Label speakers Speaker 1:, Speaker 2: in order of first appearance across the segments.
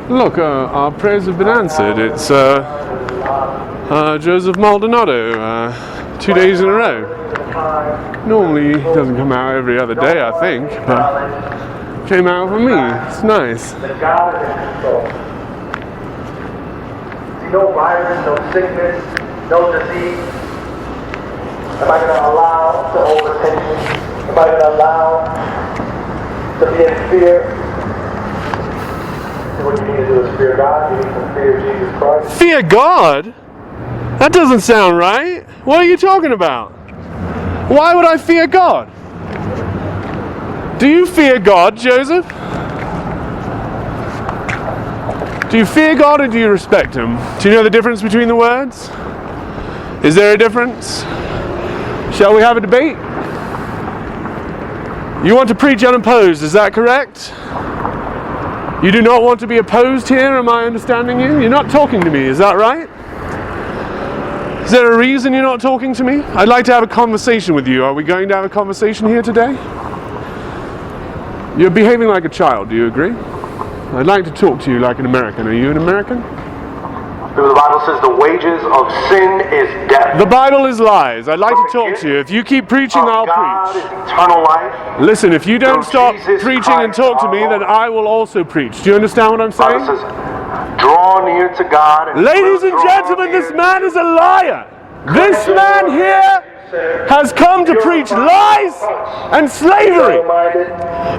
Speaker 1: Look, our prayers have been answered. It's Joseph Maldonado, 2 days in a row. Normally he doesn't come out every other day, I think, but came out for me. It's nice.
Speaker 2: No virus, no sickness, no disease. Am I going to allow to hold attention? Am I going to allow to be in fear? What you need to do is fear God. You need to fear Jesus Christ.
Speaker 1: Fear God? That doesn't sound right. What are you talking about? Why would I fear God? Do you fear God, Joseph? Do you fear God or do you respect Him? Do you know the difference between the words? Is there a difference? Shall we have a debate? You want to preach unopposed, is that correct? You do not want to be opposed here, am I understanding you? You're not talking to me, is that right? Is there a reason you're not talking to me? I'd like to have a conversation with you. Are we going to have a conversation here today? You're behaving like a child, do you agree? I'd like to talk to you like an American. Are you an American?
Speaker 2: The Bible says the wages of sin is death.
Speaker 1: The Bible is lies. I'd like to talk to you. If you keep preaching, I'll preach.
Speaker 2: Is eternal life.
Speaker 1: Listen, if you don't stop preaching and talk to me, then I will also preach. Do you understand what I'm saying?
Speaker 2: The Bible says, draw near to God.
Speaker 1: Ladies and gentlemen, this man is a liar. This man here has come to preach lies and slavery.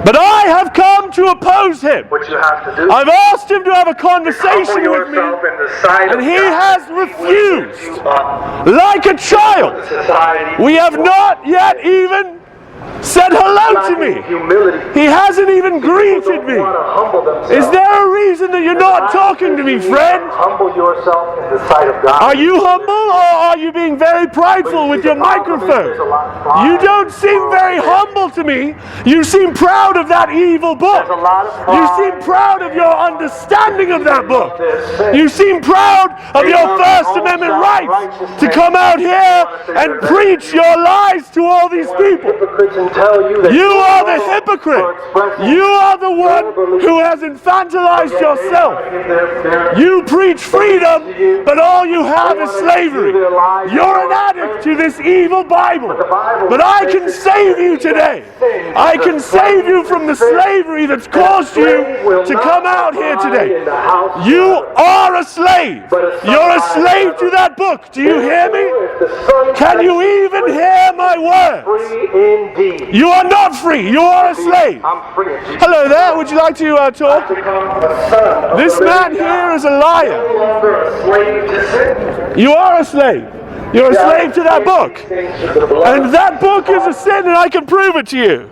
Speaker 1: But I have come to oppose him.
Speaker 2: What you have to do,
Speaker 1: I've asked him to have a conversation with me, and he has refused. Like a child. We have not yet even said hello to me. He hasn't even greeted me. Is there a reason that you're not talking to me, friend?
Speaker 2: Humble yourself in the sight of God.
Speaker 1: Are you humble or are you being very prideful with your microphone? You don't seem very humble to me. You seem proud of that evil book. You seem proud of your understanding of that book. You seem proud of your First Amendment rights to come out here and preach your lies to all these people. You are the hypocrite. You are the one who has infantilized yourself. You preach freedom, but all you have is slavery. You're an addict to this evil Bible. But I can save you today. I can save you from the slavery that's caused you to come out here today. You are a slave. You're a slave to that book. Do you hear me? Can you even hear my words? You are not free. You are a slave. Hello there. Would you like to talk? This man here is a liar. You are a slave. You're a slave to that book. And that book is a sin, and I can prove it to you.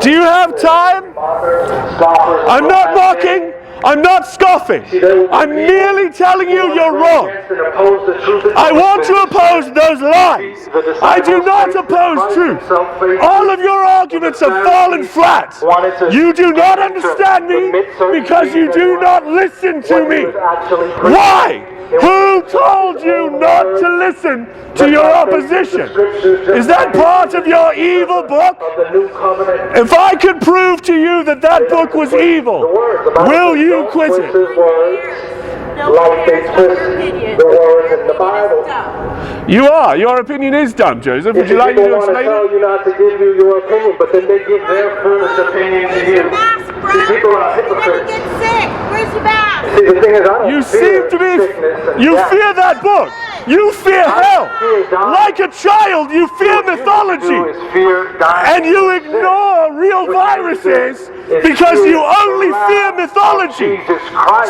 Speaker 1: Do you have time? I'm not mocking. I'm not scoffing. I'm merely telling you you're wrong. I want to oppose those lies. I do not oppose truth. All of your arguments have fallen flat. You do not understand me because you do not listen to me. Why? Who told you not to listen to your opposition? Is that part of your evil book? If I could prove to you that that book was evil, will you quit it?
Speaker 2: Like they twist the words in the Bible.
Speaker 1: You are. Your opinion is dumb, Joseph. Would you like me to explain it?
Speaker 2: People want to tell you not to give you your opinion, but then they give their foolish opinion to you. People are hypocrites.
Speaker 3: Get sick. Where's your mask?
Speaker 2: See, the thing is, I don't
Speaker 1: You seem to be. You fear that book. You fear hell. Like a child, you fear mythology. And you ignore real viruses because you only fear mythology.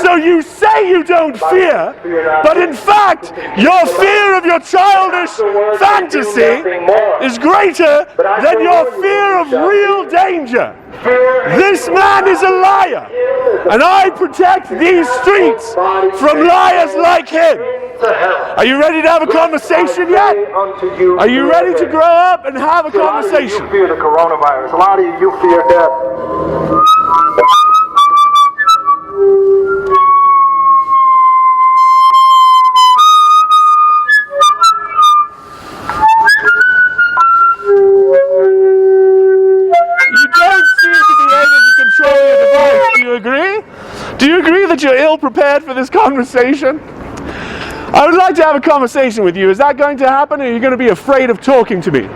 Speaker 1: So you say you don't fear, but in fact, your fear of your childish fantasy is greater than your fear of real danger. This man is a liar, and I protect these streets from liars like him. Are you ready to have a conversation yet? Are you ready to grow up and have a conversation?
Speaker 2: You fear the coronavirus. A lot of you fear death.
Speaker 1: You don't seem to be able to control your device. Do you agree? Do you agree that you're ill prepared for this conversation? I would like to have a conversation with you. Is that going to happen, or are you going to be afraid of talking to me?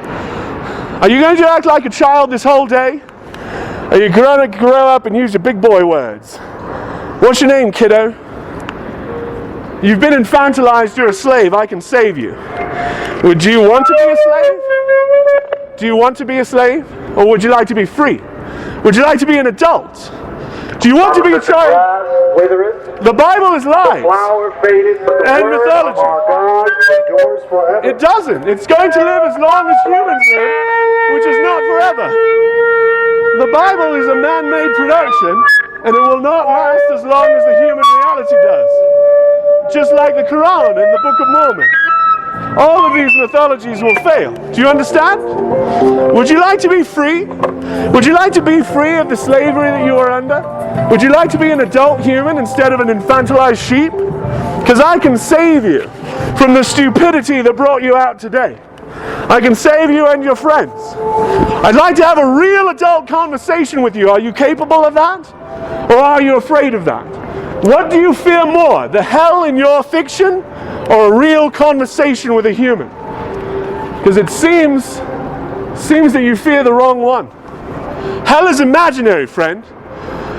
Speaker 1: Are you going to act like a child this whole day? Are you going to grow up and use your big boy words? What's your name, kiddo? You've been infantilized, you're a slave, I can save you. Would you want to be a slave? Do you want to be a slave? Or would you like to be free? Would you like to be an adult? Do you want to be a child? The Bible is lies and mythology. It doesn't. It's going to live as long as humans live, which is not forever. The Bible is a man-made production, and it will not last as long as the human reality does. Just like the Quran and the Book of Mormon. All of these mythologies will fail. Do you understand? Would you like to be free? Would you like to be free of the slavery that you are under? Would you like to be an adult human instead of an infantilized sheep? Because I can save you from the stupidity that brought you out today. I can save you and your friends. I'd like to have a real adult conversation with you. Are you capable of that? Or are you afraid of that? What do you fear more, the hell in your fiction or a real conversation with a human? Because it seems that you fear the wrong one. Hell is imaginary, friend.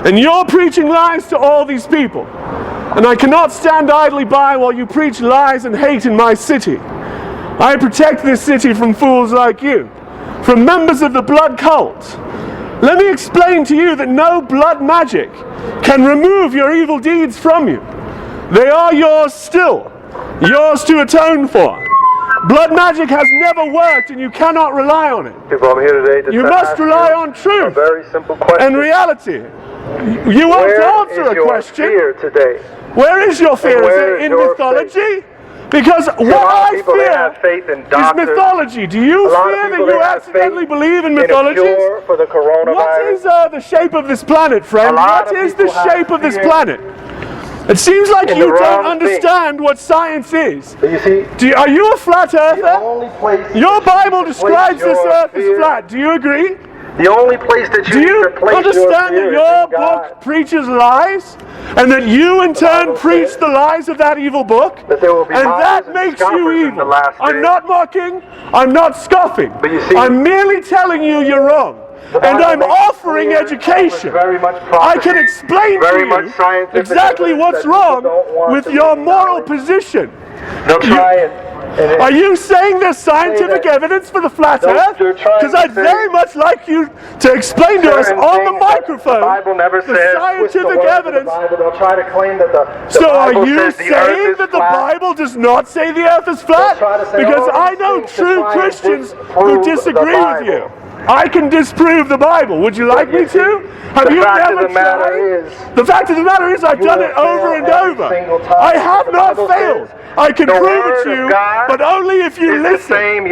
Speaker 1: And you're preaching lies to all these people. And I cannot stand idly by while you preach lies and hate in my city. I protect this city from fools like you, from members of the blood cult. Let me explain to you that no blood magic can remove your evil deeds from you. They are yours still, yours to atone for. Blood magic has never worked, and you cannot rely on it.
Speaker 4: I'm here today to
Speaker 1: you must rely on truth
Speaker 4: a very simple question.
Speaker 1: and reality. You won't answer a question.
Speaker 4: Where is your fear today?
Speaker 1: Where is your fear? Is it in mythology? Because what I fear is mythology. Do you fear that you accidentally believe in mythology? What is the shape of this planet, friend? What is the shape of this planet? It seems like you don't understand what science is. Are you a flat earther? Your Bible describes this earth as flat. Do you agree?
Speaker 4: The only place that you need to place
Speaker 1: understand that your book preaches lies, and that you in turn preach the lies of that evil book, and that makes you evil? I'm not mocking, I'm not scoffing, I'm merely telling you you're wrong. And I'm offering education. I can explain to you exactly what's wrong with your moral position. Are you saying there's scientific evidence for the flat earth? Because I'd very much like you to explain to us on the microphone the scientific evidence. So are you saying that the Bible does not say the earth is flat? Because I know true Christians who disagree with you. I can disprove the Bible. Would you like me to? Have you never tried? The fact of the matter is I've done it over and over. I have not failed. I can prove it to you, but only if you listen.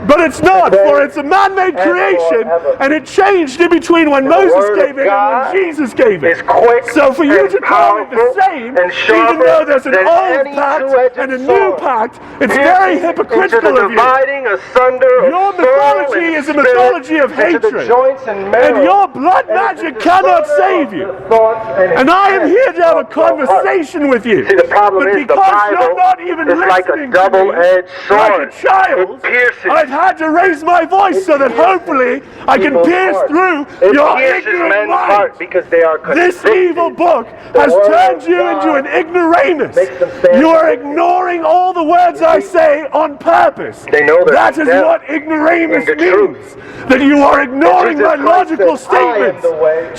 Speaker 1: But it's not, for it's a man-made creation, and it changed in between when Moses gave it and when Jesus gave it. So for you to call it the same, even though there's an old pact and a new pact, it's very hypocritical of you. Your mythology is a mythology of hatred, and your blood magic cannot save you. And I am here to have a conversation with you. But because you're not even listening to me like a child, I've had to raise my voice so that hopefully I can pierce through your ignorant mind. This evil book has turned you into an ignoramus. You are ignoring all the words I say on purpose. That is what ignoramus means. That you are ignoring my logical statements.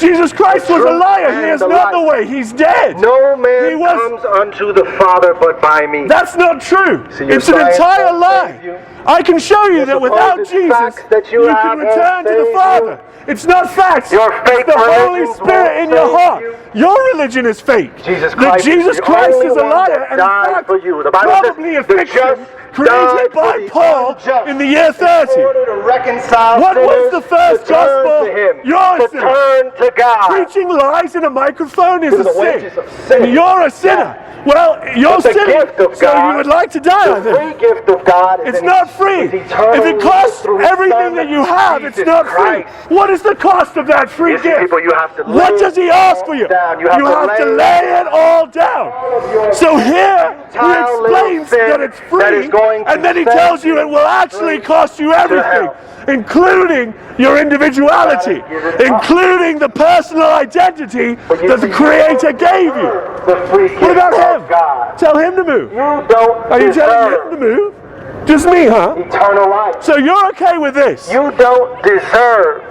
Speaker 1: Jesus Christ was a liar. He is not the way. He's dead.
Speaker 4: No man comes unto the Father but by me.
Speaker 1: That's not true. It's an entire lie. I can show you that without Jesus, you can return to the Father. It's not facts. It's the Holy Spirit in your heart. Your religion is fake. Jesus Christ is a liar, and in fact, probably a fiction created by Paul in the year 30.
Speaker 4: In order to reconcile
Speaker 1: What was
Speaker 4: sinners
Speaker 1: the first
Speaker 4: to turn
Speaker 1: gospel?
Speaker 4: to Him,
Speaker 1: You're a
Speaker 4: to
Speaker 1: sinner.
Speaker 4: turn to God.
Speaker 1: Preaching lies in a microphone is
Speaker 4: Those
Speaker 1: a
Speaker 4: are the
Speaker 1: sin.
Speaker 4: wages of sin.
Speaker 1: And you're a sinner. Well, you're
Speaker 4: But the
Speaker 1: sinning,
Speaker 4: gift of
Speaker 1: so
Speaker 4: God,
Speaker 1: you would like to die, I
Speaker 4: the
Speaker 1: think.
Speaker 4: free gift of God is
Speaker 1: It's not free.
Speaker 4: is eternal
Speaker 1: If it costs
Speaker 4: through His
Speaker 1: everything
Speaker 4: Son,
Speaker 1: that you have, it's
Speaker 4: Jesus
Speaker 1: not free.
Speaker 4: Christ.
Speaker 1: What is the cost of that free
Speaker 4: Listen,
Speaker 1: gift?
Speaker 4: people, you have to
Speaker 1: What
Speaker 4: lay
Speaker 1: does he
Speaker 4: it
Speaker 1: ask
Speaker 4: all
Speaker 1: for you?
Speaker 4: down.
Speaker 1: You have to lay it all down. So here he
Speaker 4: futile
Speaker 1: explains
Speaker 4: little sin
Speaker 1: that it's
Speaker 4: that
Speaker 1: free,
Speaker 4: is going to
Speaker 1: and then he
Speaker 4: set
Speaker 1: tells you it will actually
Speaker 4: straight
Speaker 1: cost you everything,
Speaker 4: hell.
Speaker 1: including your individuality,
Speaker 4: Give it up.
Speaker 1: including the personal identity
Speaker 4: But you
Speaker 1: that the
Speaker 4: see,
Speaker 1: Creator gave you.
Speaker 4: the free gift
Speaker 1: What about
Speaker 4: of
Speaker 1: him?
Speaker 4: God.
Speaker 1: Tell him to move.
Speaker 4: You don't
Speaker 1: Are you telling
Speaker 4: deserve
Speaker 1: him to move? Just me, huh?
Speaker 4: eternal life.
Speaker 1: So you're okay with this?
Speaker 4: You don't deserve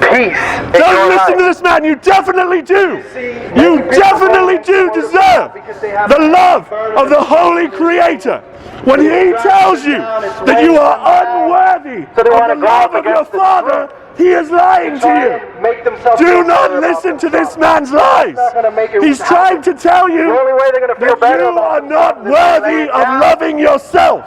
Speaker 4: peace in
Speaker 1: Don't
Speaker 4: your
Speaker 1: listen to
Speaker 4: life.
Speaker 1: this man. You definitely do.
Speaker 4: See,
Speaker 1: You
Speaker 4: many people
Speaker 1: definitely
Speaker 4: don't
Speaker 1: do
Speaker 4: want to
Speaker 1: deserve
Speaker 4: because they have
Speaker 1: the
Speaker 4: a
Speaker 1: love
Speaker 4: burden
Speaker 1: of the Holy Creator. When he tells you that you are unworthy
Speaker 4: So they
Speaker 1: of
Speaker 4: want
Speaker 1: the
Speaker 4: to go
Speaker 1: love
Speaker 4: up
Speaker 1: of your
Speaker 4: against the
Speaker 1: Father, he is lying to
Speaker 4: Try
Speaker 1: you.
Speaker 4: and make themselves
Speaker 1: Do
Speaker 4: feel
Speaker 1: not
Speaker 4: better about
Speaker 1: listen to this
Speaker 4: themselves.
Speaker 1: man's lies.
Speaker 4: not gonna make it
Speaker 1: He's
Speaker 4: happen.
Speaker 1: trying to tell
Speaker 4: The
Speaker 1: you
Speaker 4: only way they're going to feel
Speaker 1: that
Speaker 4: better
Speaker 1: you
Speaker 4: about
Speaker 1: are not
Speaker 4: themselves is if they lay
Speaker 1: worthy
Speaker 4: it
Speaker 1: of
Speaker 4: down.
Speaker 1: loving yourself.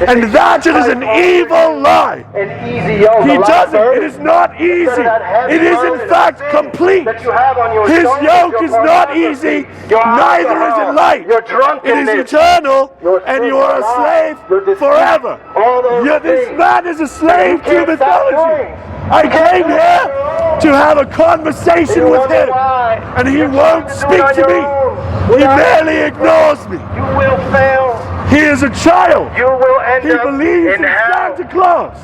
Speaker 1: And that is an evil lie.
Speaker 4: An easy yoke,
Speaker 1: He
Speaker 4: a light
Speaker 1: doesn't.
Speaker 4: burden.
Speaker 1: It is not easy.
Speaker 4: Instead of that heavy
Speaker 1: It is
Speaker 4: burden
Speaker 1: in
Speaker 4: of
Speaker 1: fact
Speaker 4: sin
Speaker 1: complete.
Speaker 4: that you have on your
Speaker 1: His
Speaker 4: shoulders,
Speaker 1: yoke
Speaker 4: your
Speaker 1: is not
Speaker 4: pornography,
Speaker 1: easy,
Speaker 4: your
Speaker 1: neither is
Speaker 4: alcohol,
Speaker 1: it light.
Speaker 4: your
Speaker 1: It is
Speaker 4: drunkenness,
Speaker 1: eternal,
Speaker 4: your
Speaker 1: and
Speaker 4: sin,
Speaker 1: you are a
Speaker 4: your
Speaker 1: slave
Speaker 4: lies, your deceit,
Speaker 1: forever.
Speaker 4: all those
Speaker 1: This
Speaker 4: things
Speaker 1: man is a slave
Speaker 4: that you
Speaker 1: to
Speaker 4: can't stop
Speaker 1: mythology.
Speaker 4: doing.
Speaker 1: I came here to have a conversation
Speaker 4: You
Speaker 1: with
Speaker 4: wonder
Speaker 1: him,
Speaker 4: why.
Speaker 1: and he
Speaker 4: You're
Speaker 1: won't
Speaker 4: trying
Speaker 1: speak
Speaker 4: do it
Speaker 1: to
Speaker 4: on
Speaker 1: me.
Speaker 4: your own.
Speaker 1: He
Speaker 4: Without
Speaker 1: barely ignores me.
Speaker 4: You will fail.
Speaker 1: He is a child.
Speaker 4: You will end
Speaker 1: He
Speaker 4: up
Speaker 1: believes
Speaker 4: in
Speaker 1: in
Speaker 4: hell.
Speaker 1: Santa Claus.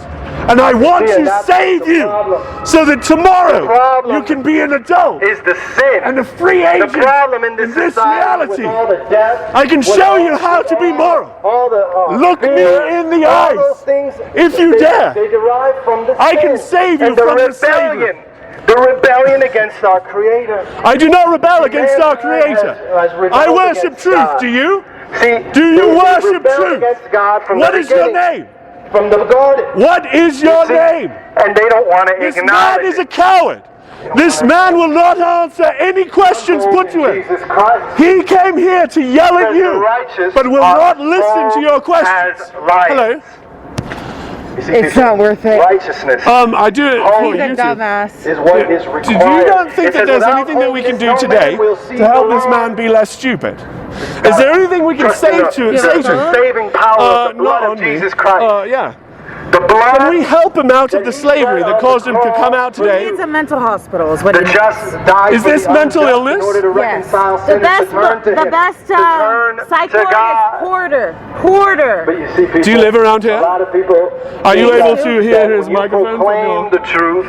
Speaker 1: And I want
Speaker 4: See,
Speaker 1: to
Speaker 4: and that's
Speaker 1: save
Speaker 4: the
Speaker 1: you
Speaker 4: problem.
Speaker 1: so that
Speaker 4: The
Speaker 1: tomorrow
Speaker 4: problem
Speaker 1: you can be an adult
Speaker 4: Is the sin.
Speaker 1: and a free agent
Speaker 4: The problem in this
Speaker 1: this
Speaker 4: society
Speaker 1: reality.
Speaker 4: with all the death,
Speaker 1: I can
Speaker 4: with
Speaker 1: show
Speaker 4: all-
Speaker 1: you how to be moral.
Speaker 4: All the
Speaker 1: Look me
Speaker 4: fear,
Speaker 1: in the
Speaker 4: all
Speaker 1: eyes.
Speaker 4: those things,
Speaker 1: If you
Speaker 4: they,
Speaker 1: dare.
Speaker 4: they derive from the
Speaker 1: I
Speaker 4: sin.
Speaker 1: can save you
Speaker 4: and the
Speaker 1: from the
Speaker 4: rebellion.
Speaker 1: slavery.
Speaker 4: The rebellion against our Creator.
Speaker 1: I do not rebel against our
Speaker 4: Mankind
Speaker 1: Creator.
Speaker 4: has rebelled
Speaker 1: I worship
Speaker 4: against
Speaker 1: truth.
Speaker 4: God.
Speaker 1: Do you?
Speaker 4: See,
Speaker 1: Do you
Speaker 4: they
Speaker 1: worship
Speaker 4: rebelled
Speaker 1: truth?
Speaker 4: against God from
Speaker 1: What
Speaker 4: the
Speaker 1: is your
Speaker 4: beginning,
Speaker 1: name?
Speaker 4: From the garden.
Speaker 1: What is your
Speaker 4: See?
Speaker 1: name?
Speaker 4: And they don't want to
Speaker 1: This man
Speaker 4: acknowledge
Speaker 1: is a
Speaker 4: it.
Speaker 1: coward. This man will not answer any questions put to him.
Speaker 4: Jesus Christ.
Speaker 1: He came here to yell at
Speaker 4: Says the
Speaker 1: you,
Speaker 4: righteous
Speaker 1: but will
Speaker 4: are
Speaker 1: not listen to your
Speaker 4: strong
Speaker 1: questions.
Speaker 4: as lions.
Speaker 1: Hello.
Speaker 4: You see,
Speaker 5: It's
Speaker 4: people,
Speaker 5: not worth it.
Speaker 4: Righteousness
Speaker 1: I do it for
Speaker 4: He's
Speaker 5: He's a
Speaker 1: YouTube.
Speaker 5: dumbass.
Speaker 4: is what is required.
Speaker 1: Do you don't think
Speaker 4: It
Speaker 1: that
Speaker 4: says,
Speaker 1: there's
Speaker 4: "Without
Speaker 1: anything that we can
Speaker 4: holiness,
Speaker 1: do
Speaker 4: no man
Speaker 1: today
Speaker 4: will see
Speaker 1: to help
Speaker 4: the
Speaker 1: this man
Speaker 4: Lord."
Speaker 1: be less stupid? Is there anything we can
Speaker 4: Trust in
Speaker 1: say
Speaker 4: the-
Speaker 1: to
Speaker 4: the
Speaker 1: say to him?
Speaker 4: saving power of the blood
Speaker 1: Not
Speaker 4: of
Speaker 1: on me.
Speaker 4: Jesus Christ.
Speaker 1: Yeah.
Speaker 4: The blood.
Speaker 1: Can we help him out of the slavery that caused him to come out
Speaker 5: He
Speaker 1: today?
Speaker 5: needs a mental hospital is what
Speaker 4: The
Speaker 5: he needs.
Speaker 4: just died
Speaker 1: Is
Speaker 4: for
Speaker 1: this
Speaker 4: the
Speaker 1: mental
Speaker 4: unjust
Speaker 1: illness?
Speaker 4: in order to
Speaker 5: Yes.
Speaker 4: reconcile
Speaker 3: The
Speaker 4: sinners
Speaker 3: best,
Speaker 4: to turn to
Speaker 3: the
Speaker 4: Him.
Speaker 3: best
Speaker 4: to turn
Speaker 3: psych
Speaker 4: to
Speaker 3: ward
Speaker 4: God.
Speaker 3: is Porter. Porter.
Speaker 4: But you see, people,
Speaker 1: Do you live around here?
Speaker 4: A lot of people.
Speaker 1: Are you
Speaker 4: think
Speaker 1: able
Speaker 4: that-
Speaker 1: to hear
Speaker 4: that
Speaker 1: his
Speaker 4: when you
Speaker 1: microphone from
Speaker 4: proclaim
Speaker 1: your-
Speaker 4: the truth.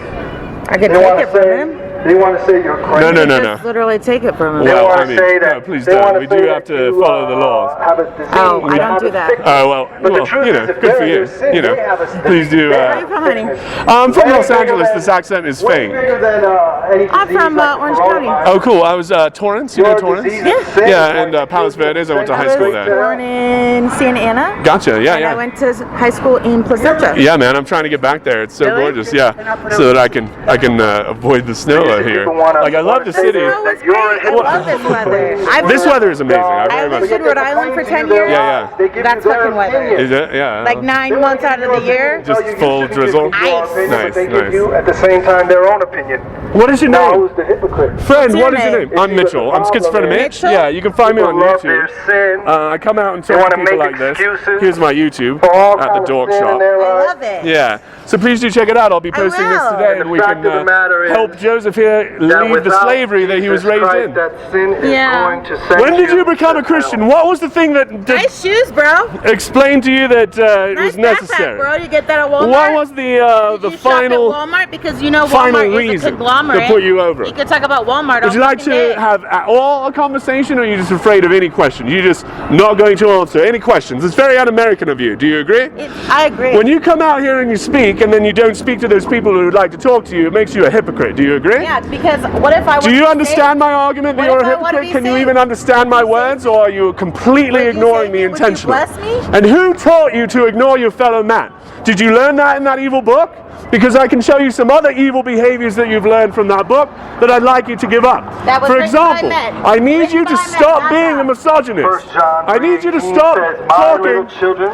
Speaker 5: I could
Speaker 4: They
Speaker 5: take
Speaker 4: want
Speaker 5: it
Speaker 4: to
Speaker 5: from
Speaker 4: say.
Speaker 5: him.
Speaker 4: They want to say you're crazy.
Speaker 1: No, no, no,
Speaker 5: Just
Speaker 1: no.
Speaker 5: literally take it from him.
Speaker 4: They
Speaker 1: Well,
Speaker 4: want
Speaker 1: I
Speaker 4: to
Speaker 1: mean,
Speaker 4: say that.
Speaker 1: no, please
Speaker 4: they
Speaker 1: don't.
Speaker 4: want to
Speaker 1: We
Speaker 4: say
Speaker 1: do
Speaker 4: that
Speaker 1: have to
Speaker 4: you,
Speaker 1: follow the laws.
Speaker 4: Have a disease.
Speaker 5: Oh, I
Speaker 4: you
Speaker 5: don't
Speaker 4: have
Speaker 5: do
Speaker 4: a
Speaker 5: that.
Speaker 4: sickness.
Speaker 1: Oh, well,
Speaker 4: But the truth
Speaker 1: you know,
Speaker 4: is, if
Speaker 1: good for
Speaker 4: they're
Speaker 1: you.
Speaker 4: in sin,
Speaker 1: You know,
Speaker 4: they have a
Speaker 1: please do.
Speaker 4: they
Speaker 5: Where are
Speaker 4: have
Speaker 5: you from, honey?
Speaker 1: I'm from
Speaker 4: way
Speaker 1: Los
Speaker 4: bigger
Speaker 1: Angeles.
Speaker 4: than-
Speaker 1: This accent is
Speaker 4: way
Speaker 1: fake.
Speaker 4: bigger than any
Speaker 5: I'm
Speaker 4: disease
Speaker 5: from,
Speaker 4: like
Speaker 5: Orange
Speaker 4: coronavirus.
Speaker 5: County.
Speaker 1: Oh, cool. I was Torrance. You know
Speaker 4: Your
Speaker 1: Torrance?
Speaker 4: disease is sin.
Speaker 1: Yeah, and Palos Verdes. I went to high school there.
Speaker 5: Born in Santa Ana.
Speaker 1: Gotcha. Yeah,
Speaker 5: And I
Speaker 1: yeah.
Speaker 5: went to high school in Placentia.
Speaker 1: Yeah, man. I'm trying to get back there. It's so
Speaker 5: Really?
Speaker 1: gorgeous. Yeah, so that I can avoid the snow out here.
Speaker 4: People wanna-
Speaker 1: Like I love the
Speaker 4: wanna say
Speaker 1: city.
Speaker 4: that
Speaker 5: It's
Speaker 4: you're a
Speaker 5: great. I love this weather.
Speaker 1: This weather is amazing. I
Speaker 5: I
Speaker 1: very much.
Speaker 5: lived in Rhode Island for 10 years.
Speaker 1: Yeah,
Speaker 4: They give
Speaker 5: That's
Speaker 4: you their
Speaker 5: fucking weather.
Speaker 4: opinion.
Speaker 1: Is it? Yeah.
Speaker 5: Like 9 months out of the year.
Speaker 1: Just full drizzle?
Speaker 5: Nice.
Speaker 1: Nice,
Speaker 4: They give
Speaker 1: nice.
Speaker 4: you at the same time their own opinion.
Speaker 1: What is your
Speaker 4: Now
Speaker 1: name?
Speaker 4: who's the hypocrite?
Speaker 1: Friend,
Speaker 5: What's
Speaker 1: what
Speaker 5: your
Speaker 1: is your
Speaker 5: name?
Speaker 1: name? I'm Mitchell. I'm schizophrenic Mitch.
Speaker 5: Mitchell?
Speaker 1: Yeah, you can find me on
Speaker 4: People love their
Speaker 1: YouTube.
Speaker 4: sin.
Speaker 1: I come out and
Speaker 4: They
Speaker 1: talk to
Speaker 4: wanna
Speaker 1: people
Speaker 4: make
Speaker 1: like this.
Speaker 4: excuses
Speaker 1: Here's my YouTube
Speaker 4: for all
Speaker 1: at the
Speaker 4: kind of
Speaker 1: Dork
Speaker 4: sin in
Speaker 1: Shop.
Speaker 4: their
Speaker 5: I
Speaker 4: life.
Speaker 5: love it.
Speaker 1: Yeah, so please do check it out. I'll be posting this
Speaker 5: will.
Speaker 1: today,
Speaker 4: And
Speaker 1: and
Speaker 4: the
Speaker 1: we
Speaker 4: fact
Speaker 1: can
Speaker 4: of the matter is
Speaker 1: help Joseph here
Speaker 4: That
Speaker 1: leave the
Speaker 4: without
Speaker 1: slavery that he was
Speaker 4: Jesus
Speaker 1: raised
Speaker 4: Christ,
Speaker 1: in.
Speaker 4: that sin is
Speaker 5: Yeah.
Speaker 4: going to send
Speaker 1: When did you become
Speaker 4: to
Speaker 1: a Christian?
Speaker 4: hell.
Speaker 1: What was the thing that
Speaker 5: Nice shoes, bro.
Speaker 1: explained to you that it
Speaker 5: Nice
Speaker 1: was
Speaker 5: backpack,
Speaker 1: necessary?
Speaker 5: bro. You get that at Walmart.
Speaker 1: What was the
Speaker 5: Did you
Speaker 1: final?
Speaker 5: shop at Walmart? Because you know
Speaker 1: final
Speaker 5: Walmart is a
Speaker 1: reason
Speaker 5: conglomerate.
Speaker 1: to put you over?
Speaker 5: You could talk about Walmart.
Speaker 1: Would you like to have at all a conversation, or are you just afraid of any question? You're just not going to answer any questions. It's very un-American of you. Do you agree?
Speaker 5: I agree.
Speaker 1: When you come out here and you speak, and then you don't speak to those people who would like to talk to you, it makes you a hypocrite. Do you agree?
Speaker 5: Yeah, because what if I?
Speaker 1: Do you understand my argument that
Speaker 5: What
Speaker 1: you're
Speaker 5: if
Speaker 1: a
Speaker 5: I wanna
Speaker 1: hypocrite?
Speaker 5: be
Speaker 1: Can you
Speaker 5: saved?
Speaker 1: even understand my words, or are you completely
Speaker 5: Would you
Speaker 1: ignoring
Speaker 5: save
Speaker 1: me
Speaker 5: me? Would you
Speaker 1: intentionally?
Speaker 5: bless me?
Speaker 1: And who taught you to ignore your fellow man? Did you learn that in that evil book? because I can show you some other evil behaviors that you've learned from that book that I'd like you to give up.
Speaker 5: That was
Speaker 1: For
Speaker 5: written by
Speaker 1: example,
Speaker 5: men.
Speaker 1: I need
Speaker 5: Written
Speaker 1: you to
Speaker 5: by men,
Speaker 1: stop
Speaker 5: not
Speaker 1: being a
Speaker 5: God.
Speaker 1: misogynist.
Speaker 4: 1 John
Speaker 1: I need you to
Speaker 4: 3:18
Speaker 1: stop
Speaker 4: says, "My
Speaker 1: talking.
Speaker 4: little children,